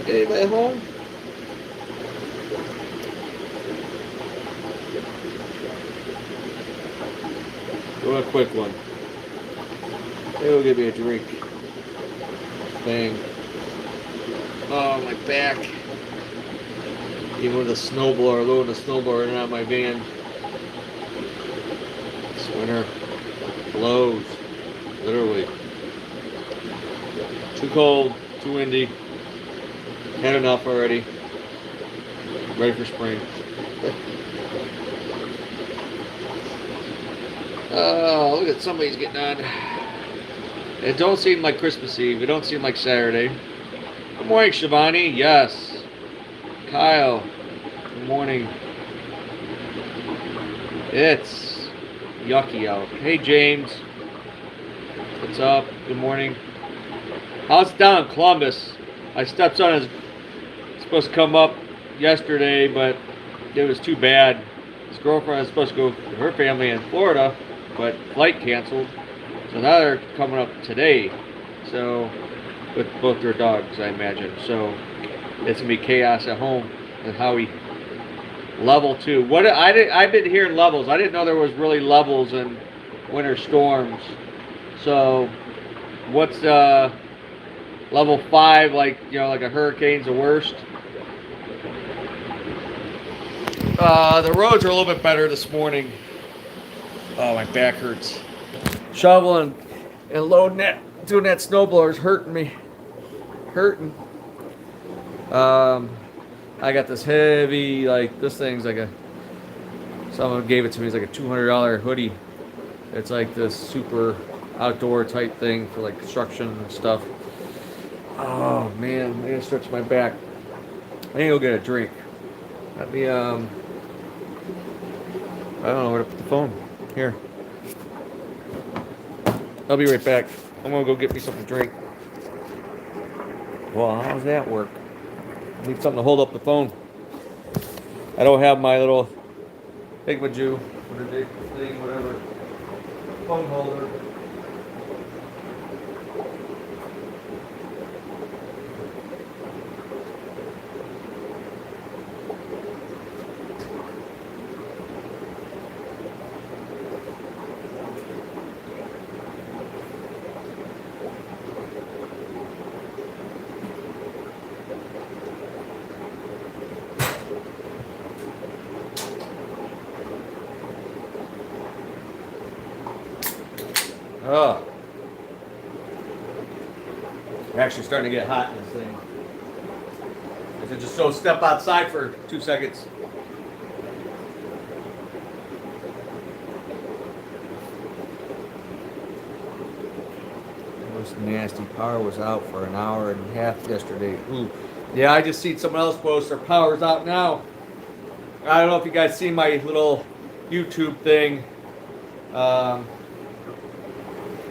Anybody home? Do a quick one. Maybe we'll give me a drink. Bang. Oh, my back. Even with a snowblower, loading a snowblower in and out of my van. This winter blows. Literally. Too cold, too windy. Had enough already. Ready for spring. Oh, look at somebody's getting on. It don't seem like Christmas Eve. It don't seem like Saturday. Good morning, Shivani. Yes. Kyle. Good morning. It's yucky out. Hey, James. What's up? Good morning. How's it down in Columbus? My stepson is supposed to come up yesterday, but it was too bad. His girlfriend was supposed to go to her family in Florida, but flight canceled. So now they're coming up today. So with both their dogs, I imagine. So it's gonna be chaos at home. And Howie, level 2. I've been hearing levels. I didn't know there was really levels in winter storms. So what's level 5, like like a hurricane's the worst? The roads are a little bit better this morning. Oh, my back hurts. Shoveling and loading that, doing that snowblower is hurting me. Hurting. I got this heavy, like, this thing's like a, someone gave it to me, it's like a $200 hoodie. It's like this super outdoor type thing for like construction and stuff. Oh man, I gotta stretch my back. I need to go get a drink. Let me, I don't know where to put the phone. Here. I'll be right back. I'm gonna go get me something to drink. Well, how does that work? I need something to hold up the phone. I don't have my little thingamajig, whatever, phone holder. Oh, we're actually starting to get hot in this thing. I should just go step outside for 2 seconds. It was nasty. Power was out for an hour and a half yesterday. Ooh. Yeah, I just seen someone else post their power's out now. I don't know if you guys see my little YouTube thing.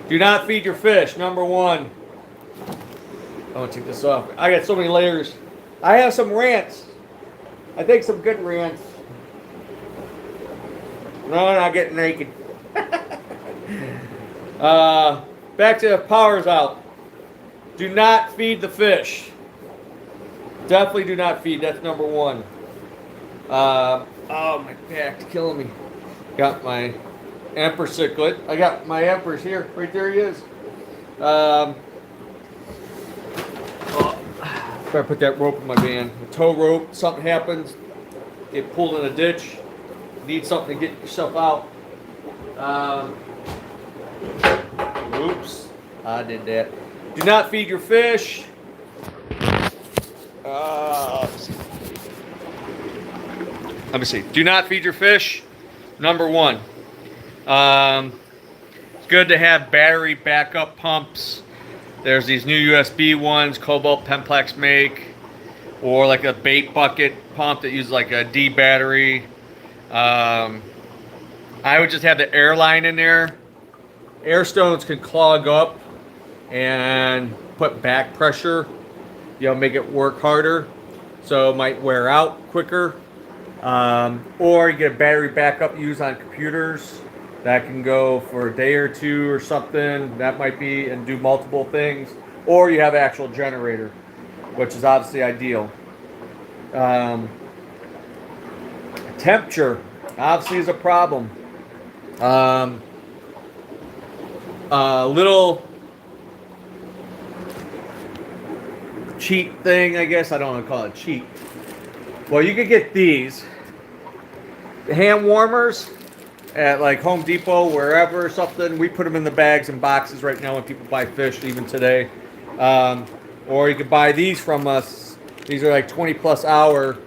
Do not feed your fish, number 1. I'm gonna take this off. I got so many layers. I have some rants. I think some good rants. No, I'm not getting naked. Back to power's out. Do not feed the fish. Definitely do not feed. That's number 1. Oh, my back's killing me. Got my Emperor cichlid. I got my Emperor's here. Right there he is. Try to put that rope in my van. A tow rope. Something happens. Get pulled in a ditch. Need something to get yourself out. Oops. I did that. Do not feed your fish. Let me see. Do not feed your fish. Number 1. It's good to have battery backup pumps. There's these new USB ones Cobalt Pemplex make, or like a bait bucket pump that uses like a D battery. I would just have the air line in there. Air stones can clog up and put back pressure, make it work harder, so it might wear out quicker. Or you get a battery backup used on computers that can go for a day or 2 or something. That might be, and do multiple things. Or you have an actual generator. which is obviously ideal. Um, Temperature obviously is a problem. Little cheat thing, I guess. I don't want to call it cheat. Well, you could get these hand warmers at like Home Depot, wherever, something. We put them in the bags and boxes right now when people buy fish, even today. Or you could buy these from us. These are like 20 plus hour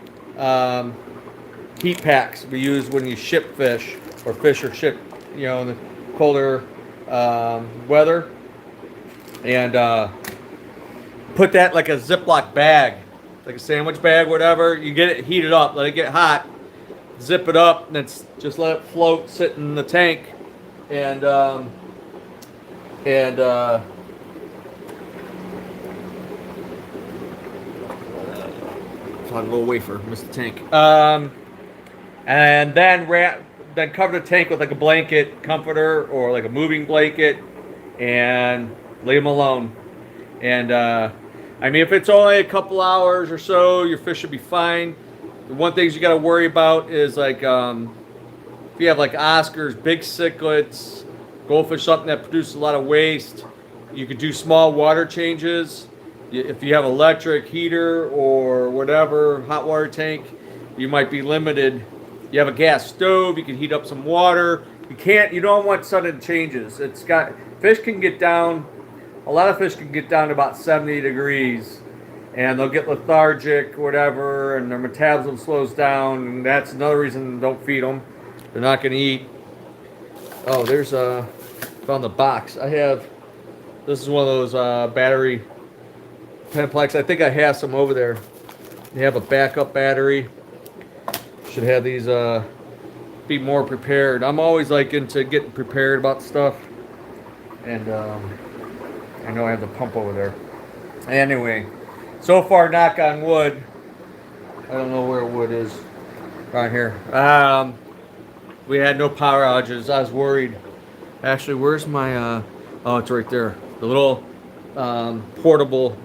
heat packs we use when you ship fish, or fish are shipped, in the colder weather. And put that like a Ziploc bag, like a sandwich bag, whatever. You get it heated up, let it get hot, zip it up, and then just let it float, sit in the tank, and on a little wafer, missed the tank. And then cover the tank with like a blanket comforter or like a moving blanket, and leave them alone. And I mean, if it's only a couple hours or so, your fish should be fine. The one thing you got to worry about is like if you have like Oscars, big cichlids, goldfish, something that produces a lot of waste, you could do small water changes. If you have electric heater or whatever, hot water tank, you might be limited. You have a gas stove, you can heat up some water. You don't want sudden changes. Fish can get down, a lot of fish can get down to about 70 degrees, and they'll get lethargic, whatever, and their metabolism slows down, and that's another reason don't feed them. They're not going to eat. Oh, there's found the box. This is one of those battery Penplex. I think I have some over there. They have a backup battery. Should have these be more prepared. I'm always like into getting prepared about stuff. And I know I have the pump over there. Anyway, so far, knock on wood. I don't know where wood is. Right here. We had no power outages. I was worried. Actually, where's my... oh, it's right there. The little portable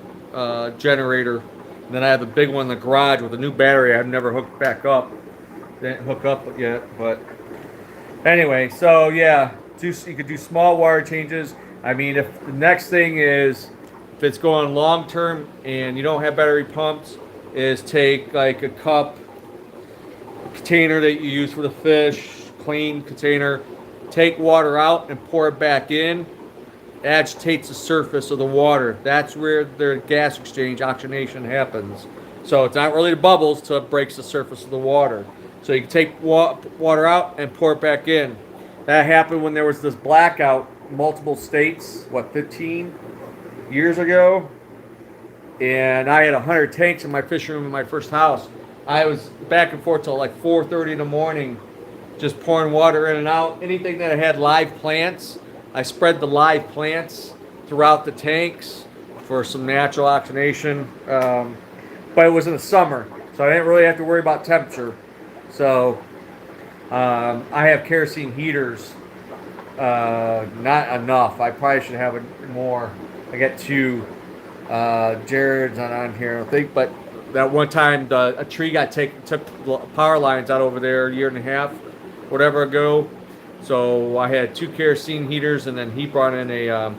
generator. And then I have the big one in the garage with a new battery I've never hooked back up. Didn't hook up yet, but... Anyway, so yeah. You could do small water changes. I mean, if the next thing is, if it's going long term and you don't have battery pumps, is take like a container that you use for the fish, clean container, take water out and pour it back in, agitates the surface of the water. That's where the gas exchange, oxygenation happens. So it's not really the bubbles till it breaks the surface of the water. So you can take water out and pour it back in. That happened when there was this blackout in multiple states, 15 years ago? And I had 100 tanks in my fishing room in my first house. I was back and forth till like 4:30 in the morning, just pouring water in and out. Anything that had live plants, I spread the live plants throughout the tanks for some natural oxygenation. But it was in the summer, so I didn't really have to worry about temperature. So I have kerosene heaters. Not enough. I probably should have more. I got 2. Jared's not on here, I don't think. But that one time, a tree took power lines out over there a year and a half, whatever ago. So I had 2 kerosene heaters, and then he brought in a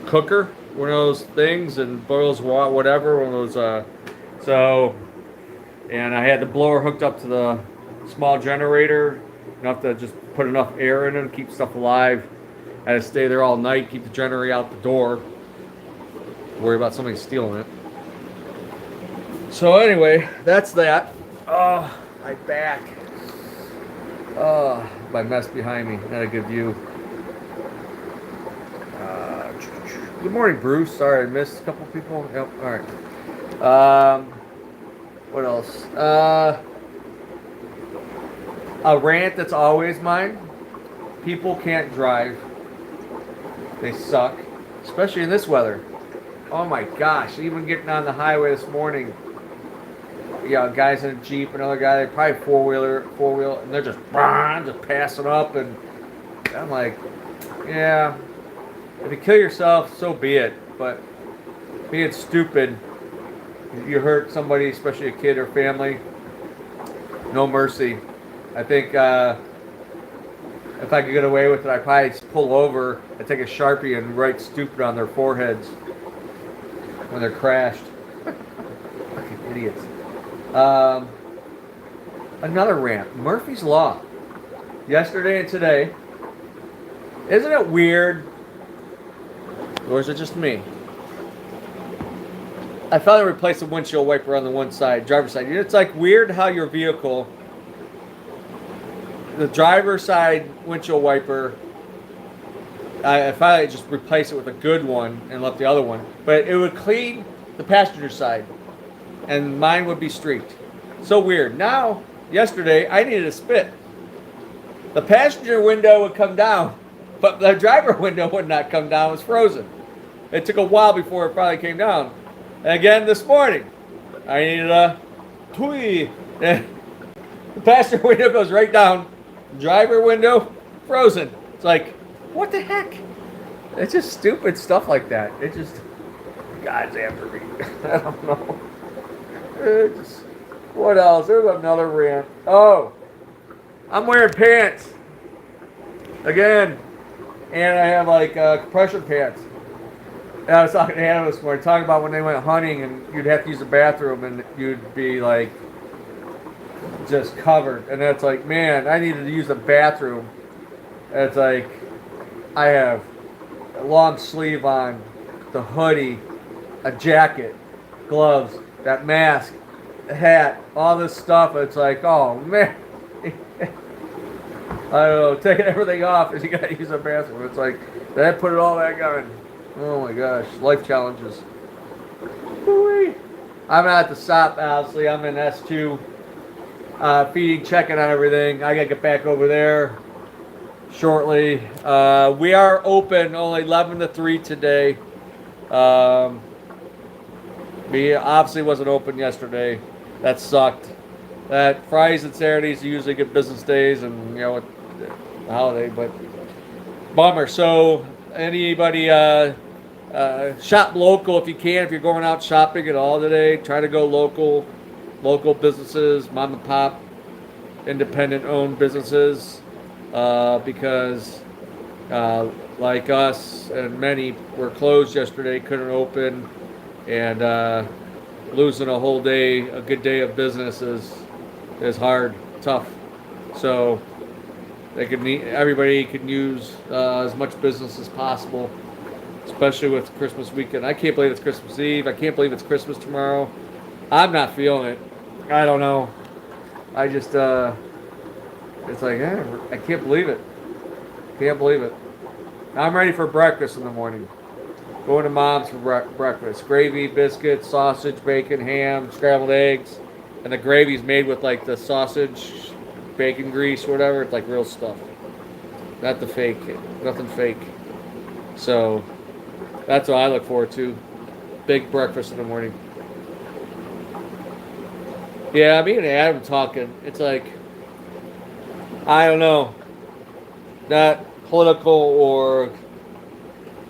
cooker, one of those things, and boils water, whatever. One of those. And I had the blower hooked up to the small generator, enough to just put enough air in it, keep stuff alive. I had to stay there all night, keep the generator out the door, worry about somebody stealing it. So anyway, that's that. Oh, my back. Oh, my mess behind me. Not a good view. Good morning, Bruce. Sorry, I missed a couple people. Yep, all right. What else? A rant that's always mine. People can't drive. They suck. Especially in this weather. Oh my gosh. Even getting on the highway this morning. Guys in a Jeep, another guy, they probably four-wheel, and they're just passing up, and I'm like, yeah, if you kill yourself, so be it. But being stupid. You hurt somebody, especially a kid or family, no mercy. I think if I could get away with it, I'd probably just pull over and take a Sharpie and write stupid on their foreheads when they're crashed. Fucking idiots. Another rant. Murphy's Law. Yesterday and today. Isn't it weird? Or is it just me? I finally replaced the windshield wiper on the one side, driver's side. It's like weird how your vehicle, the driver's side windshield wiper, I finally just replaced it with a good one and left the other one. But it would clean the passenger side, and mine would be streaked. So weird. Now, yesterday, I needed a spit. The passenger window would come down, but the driver window would not come down. It was frozen. It took a while before it finally came down. And again this morning, I needed a tweet. The passenger window goes right down. Driver window, frozen. It's like, what the heck? It's just stupid stuff like that. It just, God's after me. I don't know. It's, what else? There's another rant. Oh, I'm wearing pants. Again. And I have like compression pants. And I was talking to Hannah this morning, talking about when they went hunting and you'd have to use the bathroom and you'd be like just covered. And it's like, man, I needed to use the bathroom. And it's like, I have a long sleeve on, the hoodie, a jacket, gloves, that mask, a hat, all this stuff. It's like, oh man. I don't know, taking everything off and you gotta use the bathroom. It's like, did I put it all back on? Oh my gosh, life challenges. Woo-wee. I'm not at the stop, obviously. I'm in S2, feeding, checking on everything. I gotta get back over there shortly. We are open only 11 to 3 today. We obviously wasn't open yesterday. That sucked. That Fridays and Saturdays are usually good business days, and you know, the holiday, but bummer. So anybody shop local if you can. If you're going out shopping at all today, try to go local businesses, mom and pop, independent owned businesses, because like us and many were closed yesterday, couldn't open, and losing a whole day, a good day of business is hard, tough. So everybody can use as much business as possible, especially with Christmas weekend. I can't believe it's Christmas Eve. I can't believe it's Christmas tomorrow. I'm not feeling it. I don't know. I just, it's like, I can't believe it. Can't believe it. I'm ready for breakfast in the morning. Going to Mom's for breakfast. Gravy, biscuits, sausage, bacon, ham, scrambled eggs. And the gravy's made with like the sausage, bacon grease, whatever. It's like real stuff. Not the fake. Nothing fake. So that's what I look forward to. Big breakfast in the morning. Yeah, me and Adam talking. It's like, I don't know. Not political or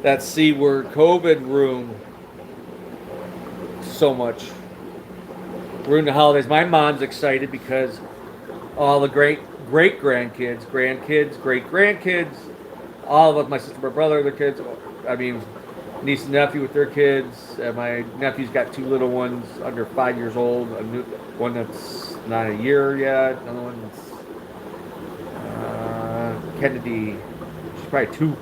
that C word, COVID room so much. Ruined the holidays. My mom's excited because all the great grandkids, great grandkids, all of us, my sister, my brother, their kids. I mean, niece and nephew with their kids. My nephew's got 2 little ones under 5 years old. One that's not a year yet. Another one that's Kennedy. She's probably 2.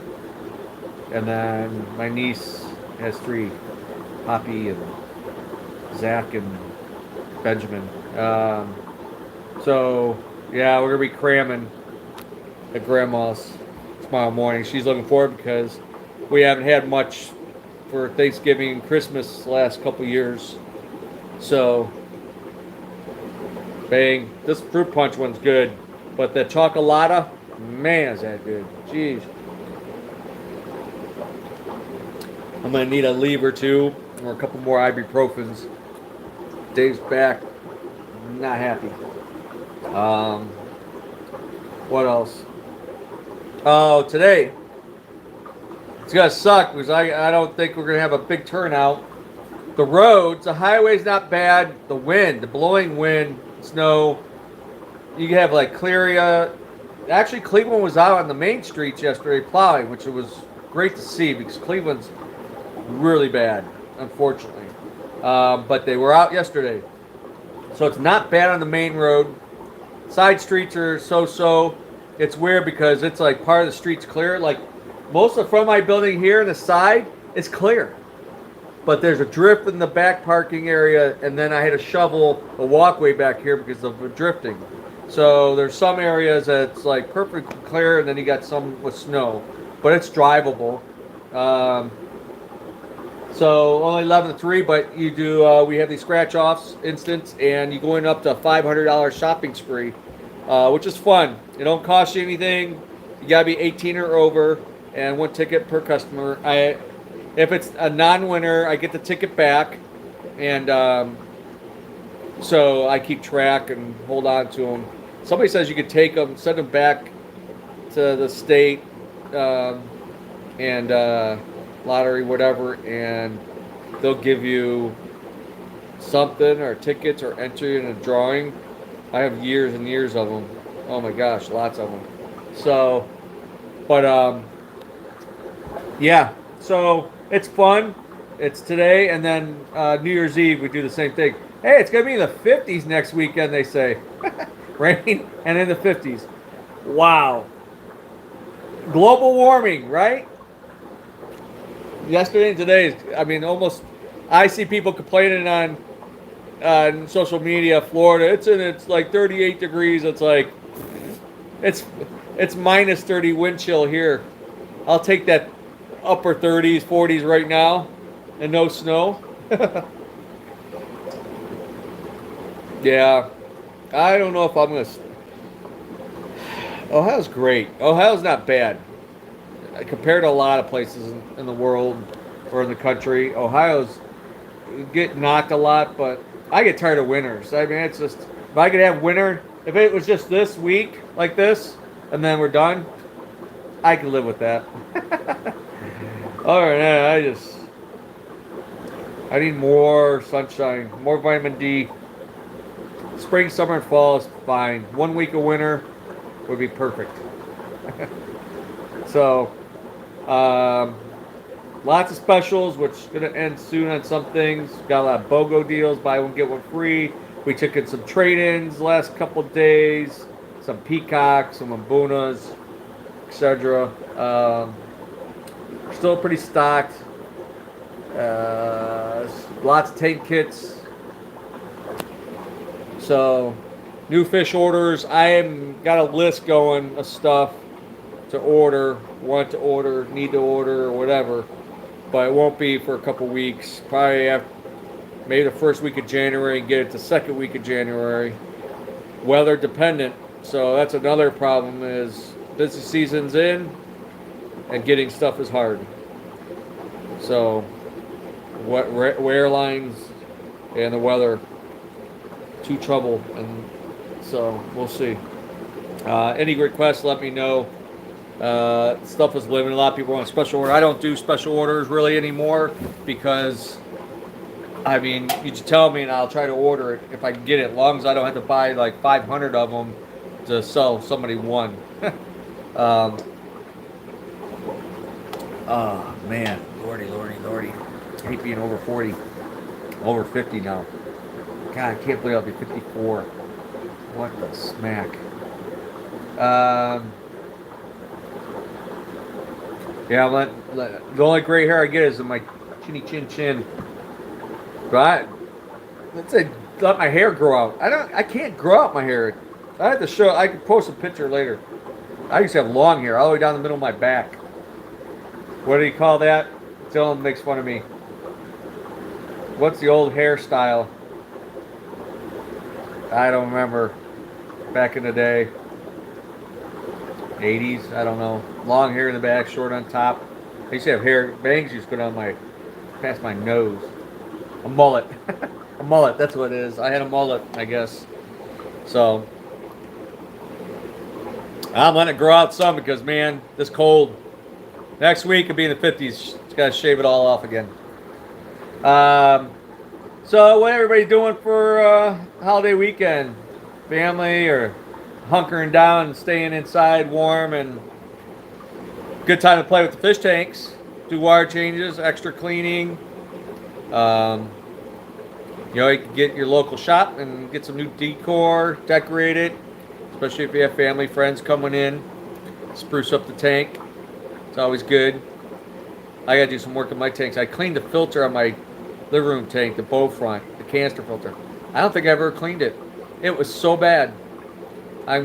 And then my niece has 3. Poppy and Zach and Benjamin. So yeah, we're gonna be cramming at Grandma's tomorrow morning. She's looking forward because we haven't had much for Thanksgiving and Christmas the last couple years. So bang, this fruit punch one's good, but the chocolata, man, is that good. Jeez. I'm gonna need a leave or 2 or a couple more ibuprofens. Dave's back. Not happy. What else? Oh, today it's gonna suck because I don't think we're gonna have a big turnout The roads, the highway's not bad. The wind, the blowing wind, snow. You have like Clearia. Actually, Cleveland was out on the main streets yesterday plowing, which it was great to see because Cleveland's really bad, unfortunately. But they were out yesterday. So it's not bad on the main road. Side streets are so-so. It's weird because it's like part of the street's clear. Like most of from my building here, the side is clear. But there's a drift in the back parking area, and then I had to shovel a walkway back here because of the drifting. So there's some areas that's like perfectly clear, and then you got some with snow. But it's drivable. So only 11 to 3, but you do. We have these scratch-offs instance, and you go in up to a $500 shopping spree, which is fun. It don't cost you anything. You gotta be 18 or over, and 1 ticket per customer. If it's a non-winner, I get the ticket back, and so I keep track and hold on to them. Somebody says you could take them, send them back to the state, and lottery, whatever, and they'll give you something or tickets or entry in a drawing. I have years and years of them. Oh my gosh, lots of them. So, but yeah, so it's fun. It's today, and then New Year's Eve we do the same thing. Hey, it's gonna be in the 50s next weekend, they say. Rain and in the 50s. Wow. Global warming, right? Yesterday and today, I mean, almost. I see people complaining on social media. Florida, it's like 38 degrees. It's like it's minus 30 wind chill here. I'll take that upper 30s, 40s right now, and no snow. Yeah, I don't know if I'm gonna. Ohio's great. Ohio's not bad. Compared to a lot of places in the world or in the country, Ohio's get knocked a lot, but I get tired of winters. I mean, it's just, if I could have winter, if it was just this week like this, and then we're done, I could live with that. All right, I need more sunshine, more vitamin D. Spring, summer, and fall is fine. 1 week of winter would be perfect. So, lots of specials, which is going to end soon on some things. Got a lot of BOGO deals, buy one, get one free. We took in some trade-ins last couple of days, some peacocks, some Mbunas, etc. Still pretty stocked. Lots of tank kits. So, new fish orders. I am got a list going of stuff to order, want to order, need to order, or whatever. But it won't be for a couple weeks. Probably after, maybe the first week of January and get it the second week of January. Weather dependent. So that's another problem is busy season's in and getting stuff is hard. So what airlines and the weather, too trouble, and so we'll see. Any requests, let me know. Stuff is limited. A lot of people want a special order. I don't do special orders really anymore because, I mean, you just tell me and I'll try to order it if I can get it, as long as I don't have to buy like 500 of them to sell somebody one. Oh, man. Lordy. I hate being over 40. Over 50 now. God, I can't believe I'll be 54. What the smack. Yeah, the only gray hair I get is in my chinny chin. But let's say let my hair grow out. I can't grow out my hair. I have to show. I can post a picture later. I used to have long hair all the way down the middle of my back. What do you call that? Dylan makes fun of me. What's the old hairstyle? I don't remember. Back in the day. 80s, I don't know. Long hair in the back, short on top. I used to have hair bangs used to go down past my nose. A mullet. A mullet, that's what it is. I had a mullet, I guess. So I'm letting it grow out some because, man, this cold. Next week it'll be in the 50s. Just gotta shave it all off again. So, what everybody doing for holiday weekend? Family or hunkering down and staying inside warm and good time to play with the fish tanks, do water changes, extra cleaning. Um, you can get your local shop and get some new decor, decorate it, especially if you have family, friends coming in, spruce up the tank. It's always good. I gotta do some work on my tanks. I cleaned the filter on my living room tank, the bow front, the canister filter. I don't think I ever cleaned it. It was so bad. I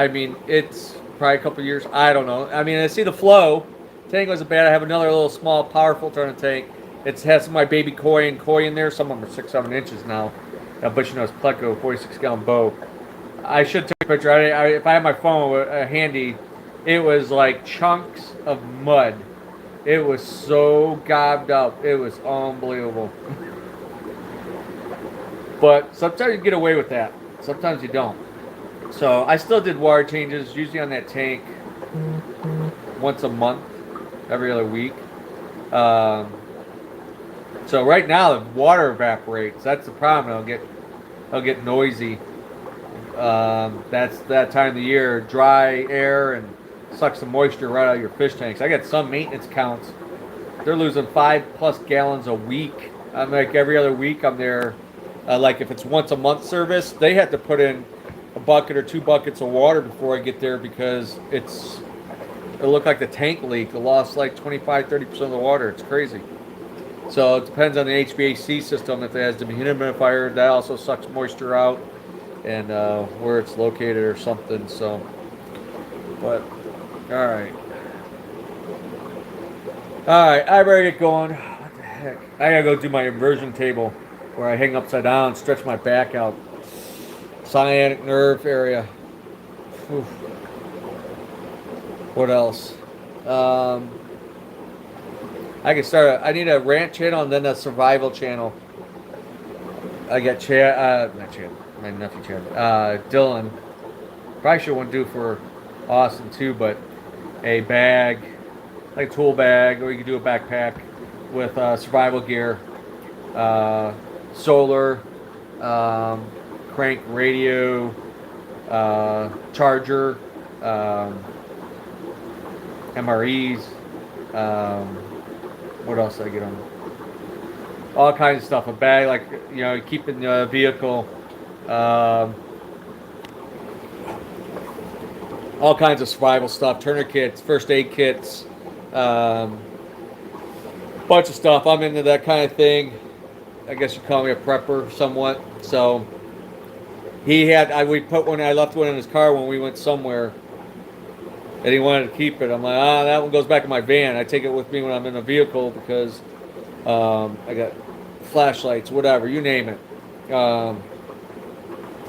mean, it's probably a couple years. I don't know. I mean, I see the flow. Tank wasn't bad. I have another little small power filter on the tank. It has some of my baby koi and koi in there. Some of them are 6-7 inches now. But you know, it's Pleco 46-gallon bow. I should take a picture. If I had my phone handy, it was like chunks of mud. It was so gobbed up. It was unbelievable. But sometimes you get away with that. Sometimes you don't. So I still did water changes, usually on that tank once a month, every other week. So right now the water evaporates. That's the problem. It'll get noisy. That's that time of the year, dry air and sucks the moisture right out of your fish tanks. I got some maintenance counts. They're losing 5+ gallons a week. I'm like every other week I'm there. Like if it's once a month service, they have to put in a bucket or 2 buckets of water before I get there because it looked like the tank leak. It lost like 25-30% of the water. It's crazy. So it depends on the HVAC system. If it has the humidifier, that also sucks moisture out, and where it's located or something. So, but all right, I better get going. What the heck? I gotta go do my inversion table where I hang upside down, stretch my back out. Sciatic nerve area. Whew. What else? I can start. I need a rant channel and then a survival channel. I got not Chad, my nephew Chad, Dylan. Probably should want to do for Austin too, but a bag, like a tool bag, or you could do a backpack with survival gear, solar, crank radio, charger, MREs. What else did I get on? All kinds of stuff. A bag, like, you know, keeping the vehicle. All kinds of survival stuff. Tourniquets, first aid kits. Bunch of stuff. I'm into that kind of thing. I guess you call me a prepper somewhat. So we put one. I left one in his car when we went somewhere, and he wanted to keep it. I'm like, that one goes back in my van. I take it with me when I'm in a vehicle because I got flashlights, whatever, you name it.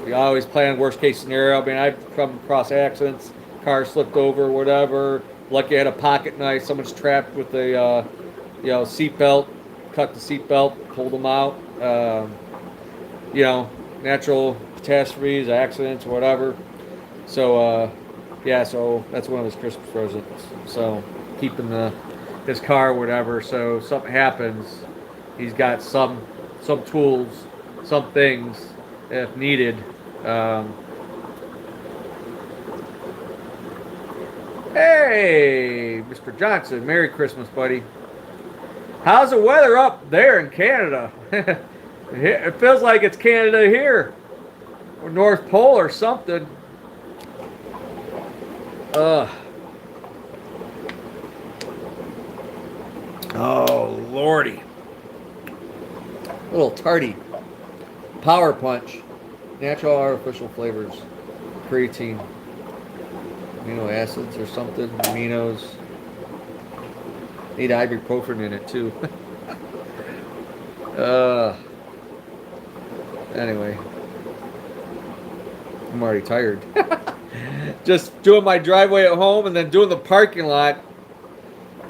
We always plan worst case scenario. I mean, I've come across accidents, car slipped over, whatever. Lucky I had a pocket knife. Someone's trapped with a seatbelt. Cut the seatbelt, pulled them out. Natural catastrophes, accidents, whatever. So. So that's one of his Christmas presents. So keeping his car, whatever. So something happens, he's got some tools, some things if needed. Hey, Mr. Johnson, Merry Christmas, buddy. How's the weather up there in Canada? It feels like it's Canada here, or North Pole or something. Oh, lordy. A little tardy. Power Punch. Natural artificial flavors. Creatine. Amino acids or something. Aminos. Need ibuprofen in it too. Anyway. I'm already tired. Just doing my driveway at home and then doing the parking lot.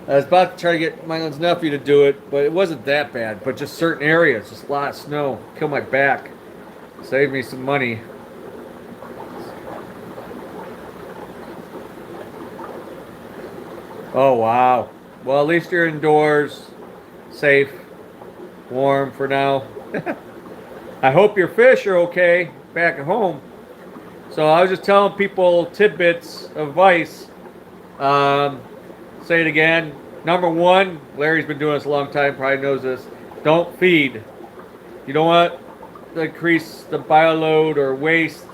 I was about to try to get my son's nephew to do it, but it wasn't that bad. But just certain areas, just a lot of snow, kill my back, save me some money. Oh wow! Well, at least you're indoors, safe, warm for now. I hope your fish are okay back at home. So I was just telling people tidbits of advice. Um, Say it again. Number one, Larry's been doing this a long time, probably knows this. Don't feed. You don't want to increase the bioload or waste,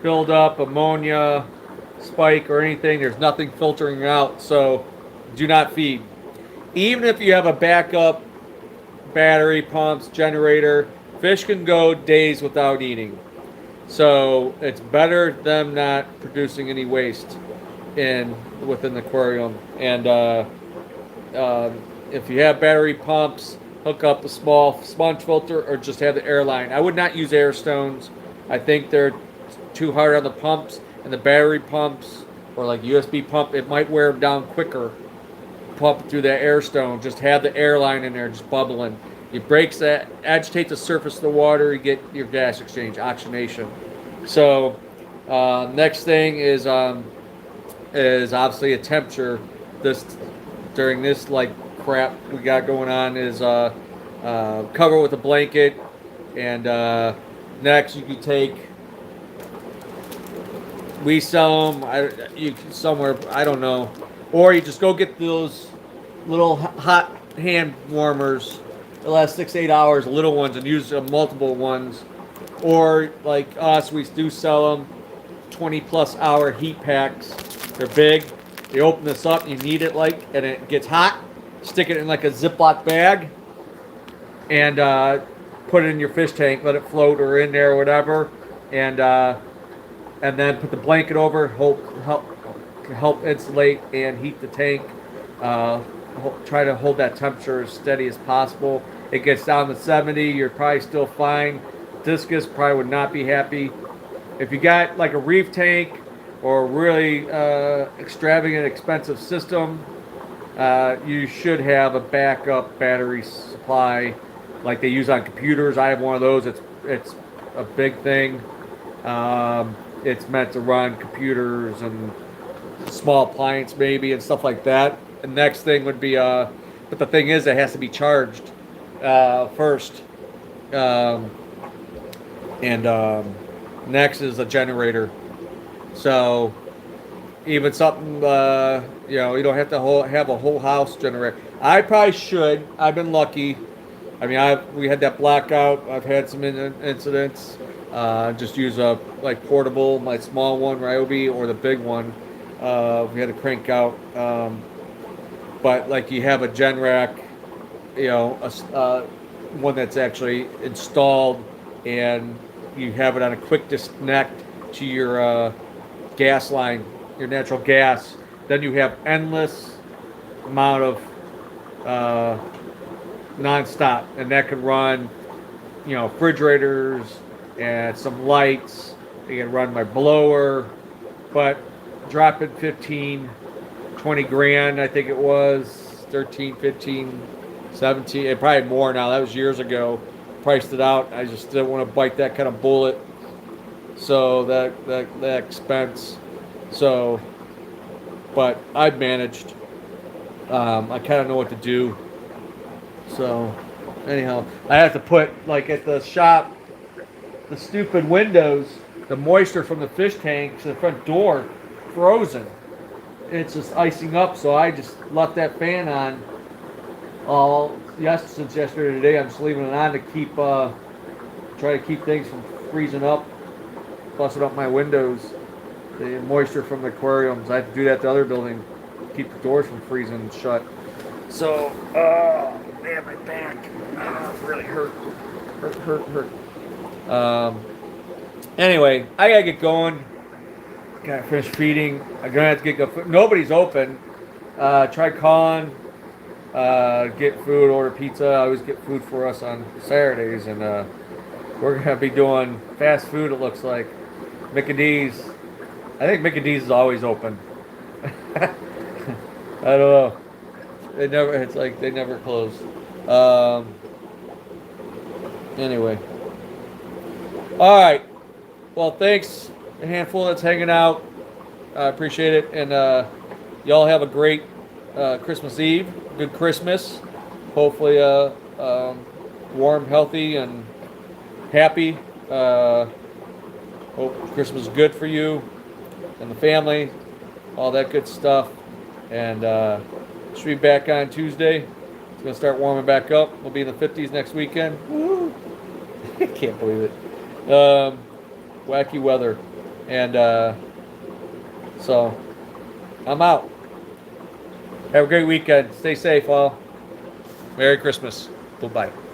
build up, ammonia, spike, or anything. There's nothing filtering out, so do not feed. Even if you have a backup battery, pumps, generator, fish can go days without eating. So it's better them not producing any waste in within the aquarium. And if you have battery pumps, hook up a small sponge filter or just have the air line. I would not use air stones. I think they're too hard on the pumps, and the battery pumps or like USB pump, it might wear them down quicker. Pump through that air stone. Just have the air line in there, just bubbling. It breaks that, agitate the surface of the water. You get your gas exchange, oxygenation. So next thing is obviously a temperature. This during this like crap we got going on is cover with a blanket, and next you can take. We sell them. You somewhere I don't know, or you just go get those little hot hand warmers. They last 6 to 8 hours, little ones, and use multiple ones. Or like us, we do sell them 20+ hour heat packs. They're big. You open this up, you knead it and it gets hot. Stick it in like a Ziploc bag, and put it in your fish tank. Let it float or in there or whatever, and then put the blanket over. Help insulate and heat the tank. Try to hold that temperature as steady as possible. It gets down to 70, you're probably still fine. Discus probably would not be happy. If you got like a reef tank or a really extravagant, expensive system, you should have a backup battery supply like they use on computers. I have one of those. It's a big thing. It's meant to run computers and small appliance maybe and stuff like that. The next thing would be, but the thing is, it has to be charged first. Next is a generator. So even something, you don't have to have a whole house generator. I probably should. I've been lucky. I mean, we had that blackout. I've had some incidents. Just use a portable, my small one, Ryobi, or the big one. We had to crank out. But like you have a Generac, one that's actually installed, and you have it on a quick disconnect to your gas line, your natural gas. Then you have endless amount of non-stop, and that can run, refrigerators and some lights. You can run my blower, but drop it 15, 20 grand, I think it was 13, 15, 17, and probably more now. That was years ago. Priced it out. I just didn't want to bite that kind of bullet. So that expense. So, but I've managed. I kind of know what to do. So, anyhow, I have to put at the shop, the stupid windows, the moisture from the fish tank to the front door, frozen. It's just icing up, so I just left that fan on since yesterday to today. I'm just leaving it on to try to keep things from freezing up, busting up my windows, the moisture from the aquariums. I have to do that at the other building, keep the doors from freezing shut. So, man, my back, really hurt. Anyway, I gotta get going. Gotta finish feeding. I'm gonna have to get food. Nobody's open. Try calling, get food, order pizza. I always get food for us on Saturdays, and we're gonna be doing fast food. It looks like Mickey D's. I think Mickey D's is always open. I don't know. It's like they never close. Anyway. All right. Well, thanks. A handful that's hanging out. I appreciate it. And y'all have a great Christmas Eve. Good Christmas. Hopefully warm, healthy, and happy. Hope Christmas is good for you and the family, all that good stuff. And should be back on Tuesday. It's going to start warming back up. We'll be in the 50s next weekend. Woo! I can't believe it. Wacky weather. And so I'm out. Have a great weekend. Stay safe, all. Merry Christmas. Bye-bye.